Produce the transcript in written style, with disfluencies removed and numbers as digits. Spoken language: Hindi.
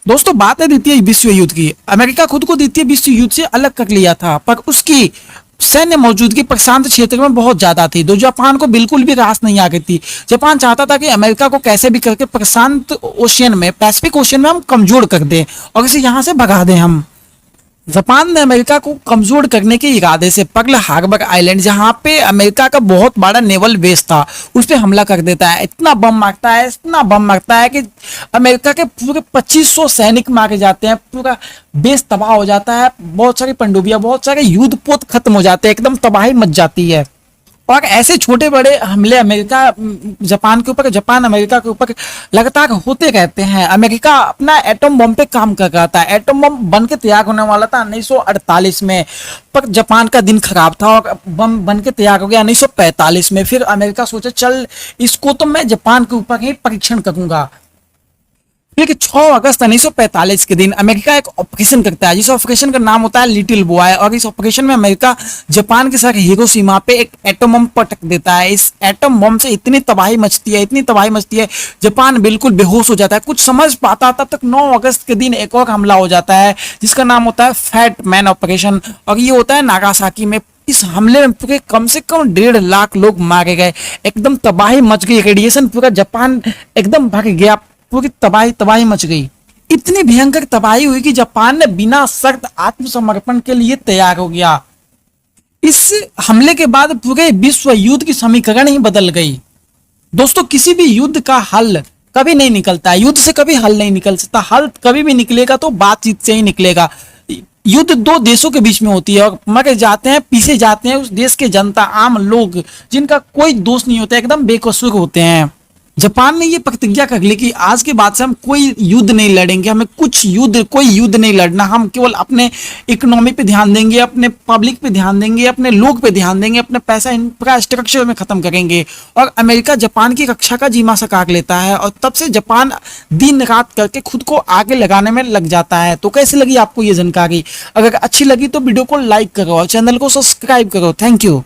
दोस्तों बात है द्वितीय विश्व युद्ध की। अमेरिका खुद को द्वितीय विश्व युद्ध से अलग कर लिया था, पर उसकी सैन्य मौजूदगी प्रशांत क्षेत्र में बहुत ज्यादा थी, जो जापान को बिल्कुल भी रास नहीं आ गई थी। जापान चाहता था कि अमेरिका को कैसे भी करके प्रशांत ओशियन में, पैसिफिक ओशियन में हम कमजोर कर दें और इसे यहां से भगा दें हम। जापान ने अमेरिका को कमजोर करने के इरादे से पर्ल हार्बर आइलैंड, जहां पे अमेरिका का बहुत बड़ा नेवल बेस था, उस पर हमला कर देता है। इतना बम मारता है, इतना बम मारता है कि अमेरिका के पूरे 2500 सैनिक मारे जाते हैं, पूरा बेस तबाह हो जाता है, बहुत सारी पनडुब्बियां, बहुत सारे युद्ध पोत खत्म हो जाते हैं, एकदम तबाही मच जाती है। और ऐसे छोटे बड़े हमले अमेरिका जापान के ऊपर, जापान अमेरिका के ऊपर लगातार होते रहते हैं। अमेरिका अपना एटम बम पे काम कर रहा था, एटम बम बन के तैयार होने वाला था 1948 में, पर जापान का दिन खराब था और बम बन के तैयार हो गया 1945 में। फिर अमेरिका सोचा चल इसको तो मैं जापान के ऊपर ही परीक्षण करूंगा। फिर 6 अगस्त 1945 के दिन अमेरिका एक ऑपरेशन करता है, जिस ऑपरेशन का नाम होता है लिटिल बॉय। और इस ऑपरेशन में अमेरिका जापान के शहर हिरोशिमा पे एक एटम बम पटक देता है। इस एटम बम से इतनी तबाही मचती है, इतनी तबाही मचती है, जापान बिल्कुल बेहोश हो जाता है, कुछ समझ पाता। तब तक 9 अगस्त के दिन एक और हमला हो जाता है, जिसका नाम होता है फैट मैन ऑपरेशन, और ये होता है नागासाकी में। इस हमले में पूरे कम से कम 1.5 लाख लोग मारे गए, एकदम तबाही मच गई, रेडिएशन पूरा जापान एकदम भर गया, पूरी तबाही तबाही मच गई। इतनी भयंकर तबाही हुई कि जापान ने बिना शर्त आत्मसमर्पण के लिए तैयार हो गया। इस हमले के बाद पूरे विश्व युद्ध की समीकरण ही बदल गई। दोस्तों किसी भी युद्ध का हल कभी नहीं निकलता है, युद्ध से कभी हल नहीं निकल सकता। हल कभी भी निकलेगा तो बातचीत से ही निकलेगा। युद्ध 2 देशों के बीच में होती है और मर जाते हैं, पीछे जाते हैं उस देश के जनता, आम लोग, जिनका कोई दोष नहीं होता, एकदम बेकसूर होते हैं। जापान ने ये प्रतिज्ञा कर ली कि आज के बाद से हम कोई युद्ध नहीं लड़ेंगे, हमें कोई युद्ध नहीं लड़ना, हम केवल अपने इकोनॉमी पे ध्यान देंगे, अपने पब्लिक पे ध्यान देंगे, अपने लोग पे ध्यान देंगे, अपने पैसा इंफ्रास्ट्रक्चर में खत्म करेंगे। और अमेरिका जापान की रक्षा का जीमा साकार लेता है और तब से जापान दिन रात करके खुद को आगे लगाने में लग जाता है। तो कैसी लगी आपको ये जानकारी? अगर अच्छी लगी तो वीडियो को लाइक करो और चैनल को सब्सक्राइब करो। Thank you.